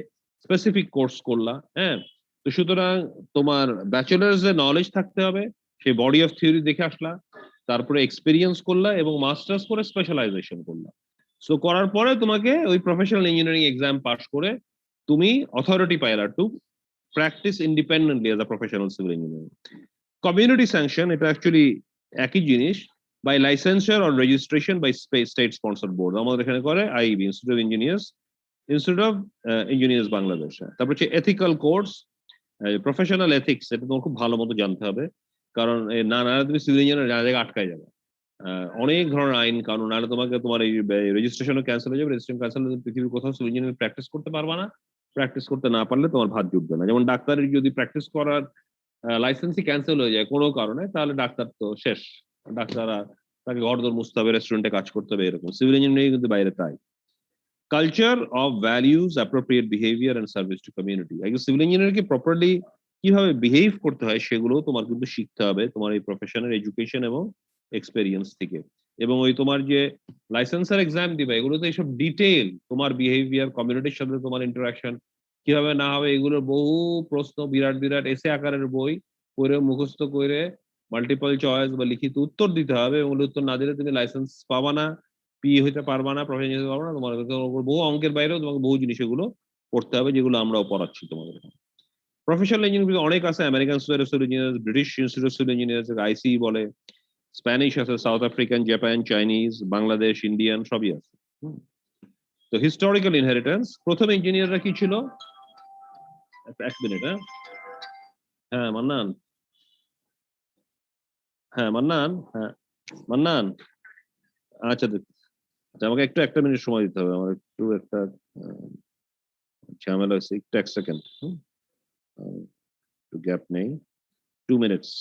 স্পেসিফিক কোর্স করলা, হ্যাঁ। তো সুতরাং তোমার ব্যাচেলার্স এর নলেজ থাকতে হবে, সেই বডি অফ থিওরি দেখে আসলা, তারপরে এক্সপিরিয়েন্স করলা এবং মাস্টার্স করে স্পেশালাইজেশন করলা। সো করার পরে তোমাকে ওই প্রফেশনাল ইঞ্জিনিয়ারিং এক্সাম পাস করে তুমি অথরিটি পাইলা to practice independently as a professional civil engineer. Community sanction, এটা অ্যাকচুয়ালি একই জিনিস, by licensure or registration by state sponsored board, আমাদের এখানে করে IB, institute of engineers, institute of engineers Bangladesh. তারপর হচ্ছে এথিক্যাল কোর্স, প্রফেশনাল এথিক্স, এটা তোমার খুব ভালো মতো জানতে হবে, কারণ না তুমি সিভিল ইঞ্জিনিয়ার জায়গায় আটকায় যাবে, অনেক ধরনের আইন কানুন, নাহলে তোমাকে তোমার এই রেজিস্ট্রেশনও ক্যান্সেল হয়ে যাবে, রেজিস্ট্রেশন ক্যান্সেল হলে পৃথিবীর কোথাও সিভিল ইঞ্জিনিয়ারিং প্র্যাকটিস করতে পারবা না, প্র্যাকটিস করতে না পারলে তোমার ভাত জুটবে না। যেমন ডাক্তারের যদি প্র্যাকটিস করার লাইসেন্সই ক্যান্সেল হয়ে যায় কোনো কারণে, তাহলে ডাক্তার তো শেষ, ডাক্তার তাকে ঘরদোর মুছতে হবে, রেস্টুরেন্টে কাজ করতে হবে, এরকম। সিভিল ইঞ্জিনিয়ারিং কিন্তু বাইরে তাই। Culture of values, appropriate behaviour and service to community, একজন সিভিল ইঞ্জিনিয়ারকে প্রপারলি কিভাবে বিহেভ করতে হয় সেগুলো তোমার কিন্তু শিখতে হবে তোমার এই প্রফেশনের এডুকেশন এবং এক্সপেরিয়েন্স থেকে। এবং ওই তোমার যে লাইসেন্সার এক্সাম দিবে, এগুলোতে এইসব ডিটেইল তোমার বিহেভিয়ার, কমিউনিটির সাথে তোমার ইন্টারাকশন কিভাবে না হবে, এগুলোর বহু প্রশ্ন, বিরাট বিরাট এসে আকারের বই পড়ে মুখস্থ করে মাল্টিপল চয়েস বা লিখিত উত্তর দিতে হবে, এবং উত্তর না দিলে তুমি লাইসেন্স পাবা না, পি হইতে পারবা না, প্রফেশন যেতে পারবা না, তোমার বহু অঙ্কের বাইরেও তোমাকে বহু জিনিস এগুলো পড়তে হবে, যেগুলো আমরাও পড়াচ্ছি তোমাদের। প্রফেশনাল ইঞ্জিনিয়ারিং অনেক আছে, American Society of Civil Engineers, British Institute of Civil Engineers, IC বলে, স্প্যানিশ আছে, South African, Japan, Chinese, Bangladesh, Indian, সবই আছে। তো হিস্টোরিক্যাল ইনহেরিটেন্স, প্রথম ইঞ্জিনিয়াররা কি ছিল, এক মিনিট, হ্যাঁ, হ্যাঁ মান্নান, হ্যাঁ মান্নান, হ্যাঁ মান্নান, আচ্ছা আচ্ছা, আমাকে একটু একটা মিনিট সময় দিতে হবে, আমার একটু একটা ঝামেলা হয়েছে, একটু এক সেকেন্ড, একটু গ্যাপ নেই, 2 মিনিটস।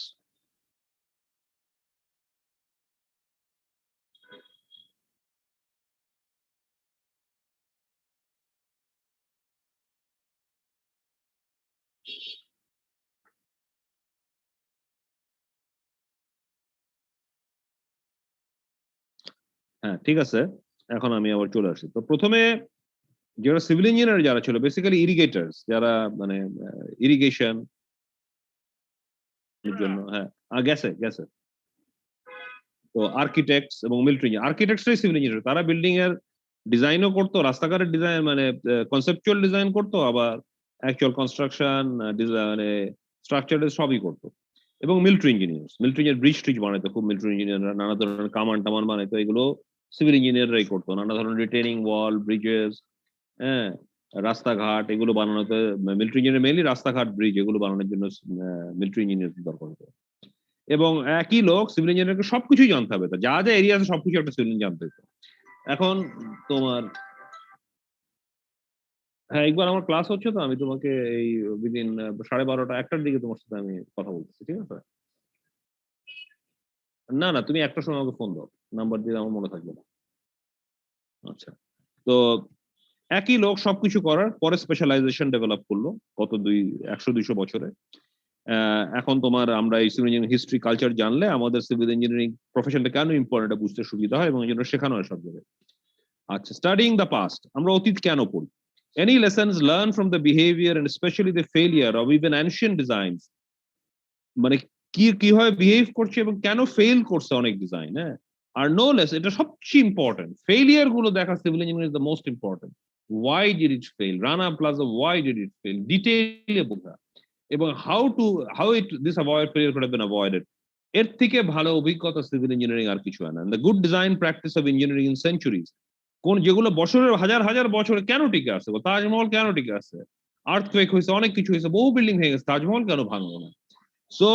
হ্যাঁ ঠিক আছে, এখন আমি আবার চলে আসি। তো প্রথমে যারা সিভিল ইঞ্জিনিয়ার যারা ছিল বেসিক্যালি ইরিগেটার্স, যারা মানে ইরিগেশন জন্য, হ্যাঁ গেছে গেছে। তো আর্কিটেক্টস এবং মিলিটারি আর্কিটেক্টসরাই সিভিল ইঞ্জিনিয়ার, তারা বিল্ডিং এর ডিজাইনও করতো, রাস্তাঘাটের ডিজাইন মানে কনসেপচুয়াল ডিজাইন করতো, আবার অ্যাকচুয়াল কনস্ট্রাকশন মানে স্ট্রাকচার সবই করতো। এবং মিলিটারি ইঞ্জিনিয়ার ব্রিজ ট্রিজ বানাইতো খুব, মিলিটারি ইঞ্জিনিয়াররা নানা ধরনের কামান টামান বানাইতো, এগুলো সিভিল ইঞ্জিনিয়াররাই করতো। নানা ধরনের রিটেনিং ওয়াল, ব্রিজেস, হ্যাঁ রাস্তাঘাট এগুলো বানানোতে মিলিটারি ইঞ্জিনিয়ার মেইনলি রাস্তাঘাট ব্রিজ এগুলো বানানোর জন্য মিলিটারি ইঞ্জিনিয়ার দরকার হতো। এবং একই লোক সিভিল ইঞ্জিনিয়ারকে সবকিছুই জানতে হবে, যা যা এরিয়া আছে সবকিছু একটা সিভিল ইঞ্জিনিয়ার জানতে হতো। এখন তোমার, হ্যাঁ একবার আমার ক্লাস হচ্ছে, তো আমি তোমাকে এই উইদিন 12:30 1টার দিকে তোমার সাথে আমি কথা বলতেছি, ঠিক আছে? না না, তুমি একটার সময় আমাকে ফোন দাও, নাম্বার দিয়ে আমার মনে থাকবে না। আচ্ছা, তো একই লোক সবকিছু করার পরে স্পেশালাইজেশন ডেভেলপ করলো কত 100-200 বছরে। এখন তোমার আমরা এই সিভিল ইঞ্জিনিয়ারিং হিস্ট্রি কালচার জানলে আমাদের সিভিল ইঞ্জিনিয়ারিং প্রফেশনটা কেন ইম্পর্টেন্ট বুঝতে সুবিধা হয়, এবং এই জন্য শেখানো হয় সব জায়গায়। আচ্ছা, স্টাডিং দ্য পাস্ট, আমরা অতীত কেন পড়ি? Any lessons learn from the behaviour and specially the failure of even ancient designs, মানে কি কিভাবে বিহেভ করছে এবং কেন ফেল করছে অনেক ডিজাইন, হ্যাঁ। আর নো লেস, এটা সবচেয়ে ইম্পর্টেন্ট, ফেলিয়ার গুলো দেখা civil engineering is the most important. Why did it fail, Rana plaza why did it fail, ডিটেইলে বোঝা, এবং how it this avoid failure could have been avoided. এর থেকে ভালো অভিজ্ঞতা সিভিল ইঞ্জিনিয়ারিং আর কিছু হয় না। The good design practice of engineering in centuries, কোন যেগুলো বছরের হাজার হাজার বছরে কেন টিকে আছে, তাজমহল কেন টিকে আছে, আর্থকুয়েক হয়েছে, অনেক কিছু হয়েছে, বহু বিল্ডিং ভেঙে গেছে, তাজমহল কেন ভাঙলো না? So,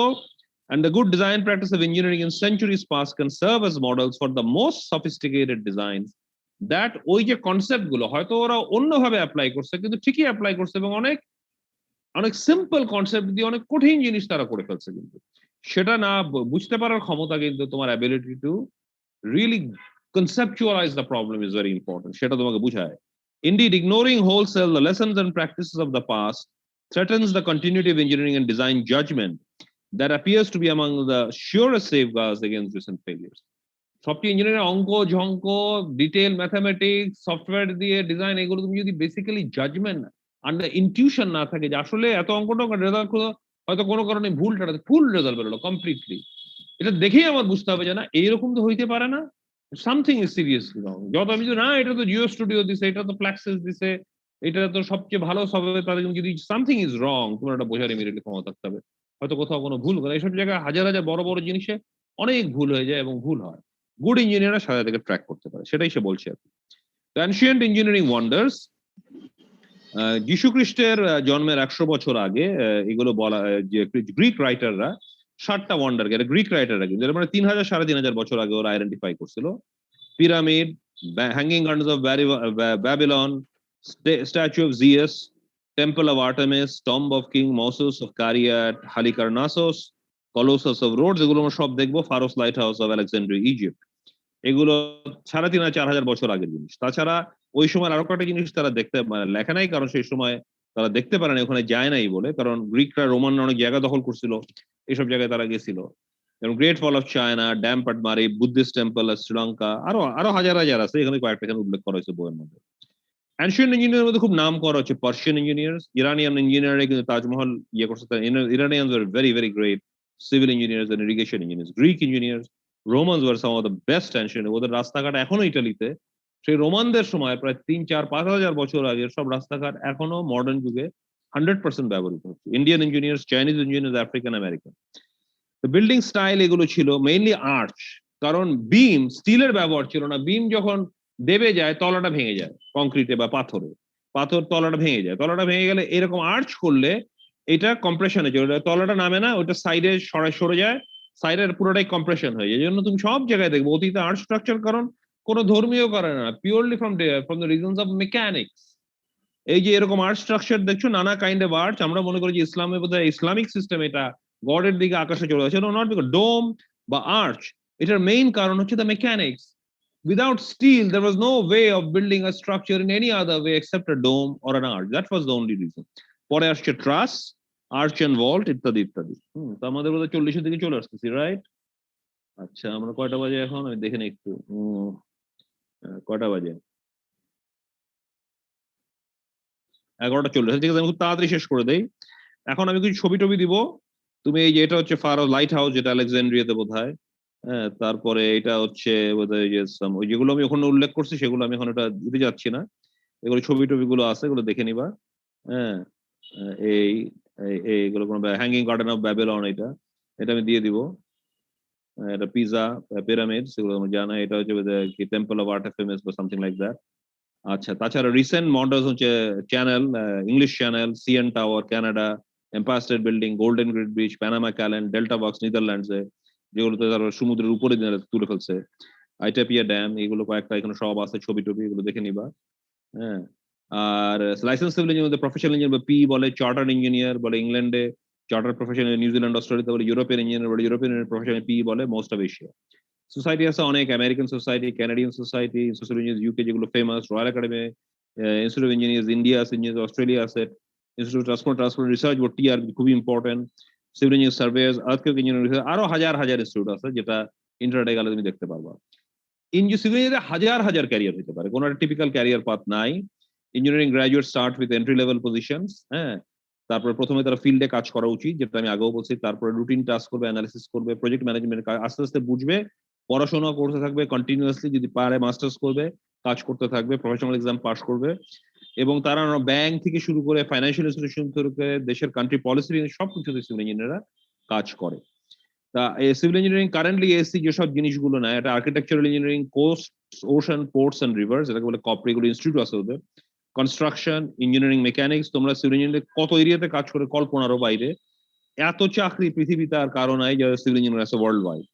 and the good design practice of engineering in centuries past can serve as models for the most sophisticated designs that ওই যে কনসেপ্ট গুলো হয়তো ওরা অন্যভাবে অ্যাপ্লাই করছে, কিন্তু ঠিকই অ্যাপ্লাই করছে, এবং অনেক অনেক সিম্পল কনসেপ্ট দিয়ে অনেক কঠিন জিনিস তারা করে ফেলছে। কিন্তু সেটা না বুঝতে পারার ক্ষমতা, কিন্তু তোমার ability to really conceptualize the problem is very important, সেটা তোমাকে বুঝায়। Indeed, ignoring wholesale the lessons and practices of the past threatens the continuity of engineering and design judgment that appears to be among the surest safeguards against recent failures. সবচেয়ে engineering অঙ্ক ঝঙ্ক, detail mathematics, software দিয়ে design, এগুলো তুমি যদি basically judgement under intuition না থাকে যে আসলে এত অঙ্কটা রেজাল্ট হয়তো কোনো কারণে ফুল রেজাল্ট বেরোলো কমপ্লিটলি, এটা দেখেই আমার বুঝতে হবে যে না এইরকম তো হইতে পারে না, সামথিং ইজ সিরিয়াসলি রং। যত আমি না এটা তো জিও স্টুডিও দিছে, এটা তো ফ্ল্যাক্সেস দিছে, এটা তো সবচেয়ে ভালো সফটওয়্যার, তাদের যদি সামথিং ইজ রং তোমার একটা বোঝার ইমিডিয়েটলি ক্ষমতা থাকতে হবে, হয়তো কোথাও কোনো ভুল করে। এইসব জায়গায় হাজার হাজার বড় বড় জিনিসে অনেক ভুল হয়ে যায় এবং ভুল হয়, গুড ইঞ্জিনিয়াররা সাথে থেকে ট্র্যাক করতে পারে, সেটাই সে বলছে আর কি। অ্যানশিয়েন্ট ইঞ্জিনিয়ারিং ওয়ান্ডার্স, যীশু খ্রিস্টের জন্মের 100 বছর আগে এগুলো বলা, যে গ্রিক রাইটাররা 7টা ওয়ান্ডারকে, এটা গ্রিক রাইটাররা কিন্তু মানে 3000 3,500 বছর আগে ওরা আইডেন্টিফাই করছিল। Pyramid, hanging gardens of Babylon, statue of Zeus, temple of Artemis, tomb of king Mausolus of Caria, Halicarnassus, colossus of Rhodes, এগুলো আমরা সব দেখবো। Pharos lighthouse of Alexandria, Egypt, এগুলো 3,500-4,000 বছর আগের জিনিস। তাছাড়া ওই সময় আরো কটা জিনিস তারা দেখতে মানে লেখা নাই, কারণ সেই সময় তারা দেখতে পারে না, ওখানে যায় নাই বলে, কারণ গ্রিকরা রোমানরা অনেক জায়গা দখল করছিল, এইসব জায়গায় তারা গেছিল। যেমন great wall of China, dam পাটমারি, বুদ্ধিস্ট টেম্পল শ্রীলঙ্কা, আরো আরো হাজার হাজার আছে, এখানে কয়েকটা এখানে উল্লেখ করা হয়েছে বইয়ের মধ্যে। অ্যানশিয়েন্ট ইঞ্জিনিয়ারের মধ্যে খুব নাম করা হচ্ছে পার্সিয়ান ইঞ্জিনিয়ার, ইরানিয়ান ইঞ্জিনিয়ারে কিন্তু তাজমহল ইয়ে করছে, Iranians are very very great civil engineers and irrigation engineers. Greek engineers, Romans were some of the best ancient, ওদের রাস্তাঘাট এখনো ইটালিতে সেই রোমানদের সময় প্রায় 3-4-5,000 বছর আগের সব রাস্তাঘাট এখনো মডার্ন যুগে 100% ব্যবহৃত হচ্ছে। Indian engineers, Chinese engineers, African American. Building style এগুলো ছিল মেইনলি আর্চ, কারণ বিম স্টিলের ব্যবহার ছিল না, বিম যখন দেবে যায় তলাটা ভেঙে যায়, কংক্রিটে বা পাথরে, পাথর তলাটা ভেঙে যায়, তলাটা ভেঙে গেলে এরকম আর্চ করলে এটা কম্প্রেশনে চলে, তলাটা নামে না, ওটা সাইডে সরে যায়, সাইডের পুরোটাই কম্প্রেশন হয়ে যায়। এই জন্য তুমি সব জায়গায় দেখবো অতীতে আর্চ স্ট্রাকচার, কারণ কোনো ধর্মীয় কারণে না, purely from the reasons of mechanics. এই যে এরকম আর্চ স্ট্রাকচার দেখছো, নানা কাইন্ড অফ আর্চ, আমরা মনে করি যে ইসলামে বোধহয় ইসলামিক সিস্টেম এটা গডের দিকে আকাশে চলে যাচ্ছে, নট বিকজ ডোম বা আর্চ, এটার মেইন কারণ হচ্ছে the mechanics. Without steel, there was no way of building a structure in any other way except a dome or an arch. That was the only reason. পরে আসছে ট্রাস, arch and vault ইত্যাদি ইত্যাদি। তো আমাদের বোধহয় 40-এর দিকে চলে আসতেছি, রাইট? আচ্ছা, আমরা কয়টা বাজে এখন আমি দেখে নিই একটু। কটা বাজে? 11:40। ঠিক আছে, আমি খুব তাড়াতাড়ি শেষ করে দেই। এখন আমি কিছু ছবি-টবি দিব। তুমি এই যে এটা হচ্ছে ফারো লাইট হাউস, যেটা আলেকজান্দ্রিয়াতে বোধহয়। হ্যাঁ, তারপরে এটা হচ্ছে বোধহয় যে ওই যেগুলো আমি ওখানে উল্লেখ করছি সেগুলো আমি এখন এটা দিতে যাচ্ছি না। এগুলো ছবি-টবি গুলো আছে, এগুলো দেখে নিবা। হ্যাঁ? এই এইগুলো কোন হ্যাঙ্গিং গার্ডেন অফ ব্যাবিলন এটা। এটা আমি দিয়ে দিব। এটা পিজা, পিরামিডস এগুলো আমার জানা। এটা হচ্ছে বোধহয় কি টেম্পল অফ আর্টেমিস বা সামথিং লাইক দ্যাট। আচ্ছা, তাছাড়া রিসেন্ট মডেলস হচ্ছে channel, English channel, CN tower Canada, Empire State building, golden great bridge, Panama ক্যালেন, ডেল্টা বক্স নেদারল্যান্ডসে, যেগুলোতে তারা সমুদ্রের উপরে তুলে ফেলছে। আইটাপিয়া ড্যাম, এগুলো কয়েকটা এখানে সব আছে, ছবি-টবি এগুলো দেখে নিবা। হ্যাঁ? আর license civil engineer, professional engineer বা পি বলে, চার্টার্ড ইঞ্জিনিয়ার বলে ইংল্যান্ডে, চার্টার্ড প্রফেশনাল নিউজিল্যান্ড, অস্ট্রেলিয়াতে বলে, ইউরোপিয়ান ইঞ্জিনিয়ার বলে, ইউরোপিয়ান প্রফেশনাল পি বলে মোস্ট অফ এশিয়া। সোসাইটি আছে অনেক, American society, Canadian society, institute of engineers UK যেগুলো famous, royal academy, institute of engineers India আছে, ইঞ্জিনিয়ার্স অস্ট্রেলিয়া আছে, institute transport research board TR খুবই important, civil engineer surveyors, earthquake engineering, আরো হাজার হাজার institute আছে যেটা ইন্টারনেটে গেলে তুমি দেখতে পারবা। সিভিল ইঞ্জিনিয়ারে হাজার হাজার ক্যারিয়ার হতে পারে, কোনো একটা টিপিক্যাল ক্যারিয়ার পাথ নাই। Engineering graduate start with entry level positions, হ্যাঁ। তারপরে প্রথমে তারা ফিল্ডে কাজ করা উচিত, যেটা আমি আগেও বলছি। তারপরে রুটিন টাস্ক করবে, অ্যানালিসিস করবে, প্রজেক্ট ম্যানেজমেন্ট আস্তে আস্তে বুঝবে, পড়াশোনা করতে থাকবে কন্টিনিউয়াসলি, যদি পারে মাস্টার্স করবে, কাজ করতে থাকবে, প্রফেশনাল এক্সাম পাস করবে। এবং তারা ব্যাংক থেকে শুরু করে ফাইন্যান্সিয়াল ইনস্টিটিউশন থেকে দেশের কান্ট্রি পলিসি সবকিছুতে সিভিল ইঞ্জিনিয়াররা কাজ করে। তা সিভিল ইঞ্জিনিয়ারিং কারেন্টলি এসি যেসব জিনিসগুলো না, এটা architectural engineering, coast, ocean, ports and rivers, এটাকে বলে কপরি, এগুলো ইনস্টিটিউট আছে ওদের। কনস্ট্রাকশন, ইঞ্জিনিয়ারিং, মেকানিক্স, তোমরা সিভিল ইঞ্জিনিয়ারিং কত এরিয়াতে কাজ করে কল্পনারও বাইরে। এত চাকরি পৃথিবীতে আর কারো নাই যারা সিভিল ইঞ্জিনিয়ার আছে world wide.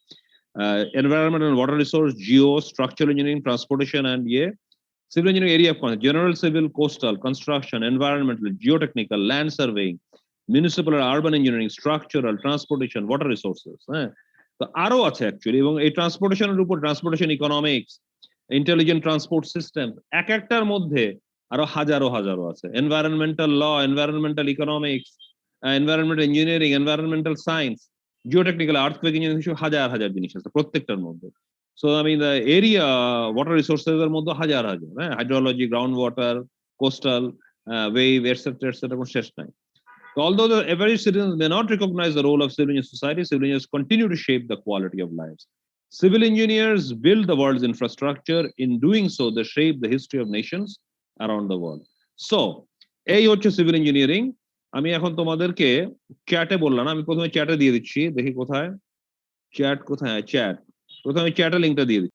Environment and water resource, geo, structural engineering, transportation and civil engineering area of general civil, coastal, construction, environmental, geotechnical, land surveying, municipal আর urban engineering, structural, transportation, water resources, হ্যাঁ। তো আরো আছে actually. এবং এই ট্রান্সপোর্টেশনের উপর transportation economics, intelligent transport system, এক একটার মধ্যে আরো হাজারো হাজারো আছে। Environmental law, environmental economics, environmental engineering, environmental science, geotechnical, earthquake engineering, হাজার হাজার জিনিস আছে প্রত্যেকটার মধ্যে। সো আমি দ্য এরিয়া ওয়াটার রিসোর্সেস এর মধ্যে হাজার হাজার, হ্যাঁ, hydrology, ground water, coastal, wave, etcetera etcetera, কোনো শেষ নাই। So although the average citizens may not recognize the role of civil engineering society, civil engineers continue to shape the quality of lives. Civil engineers build the world's infrastructure. In doing so, they shape the history of nations around the world. So, এই হচ্ছে civil engineering. আমি এখন তোমাদেরকে চ্যাটে বললাম, আমি প্রথমে চ্যাটে দিয়ে দিচ্ছি, দেখি কোথায় চ্যাট, কোথায় চ্যাট, প্রথমে চ্যাটে লিঙ্কটা দিয়ে দিচ্ছি।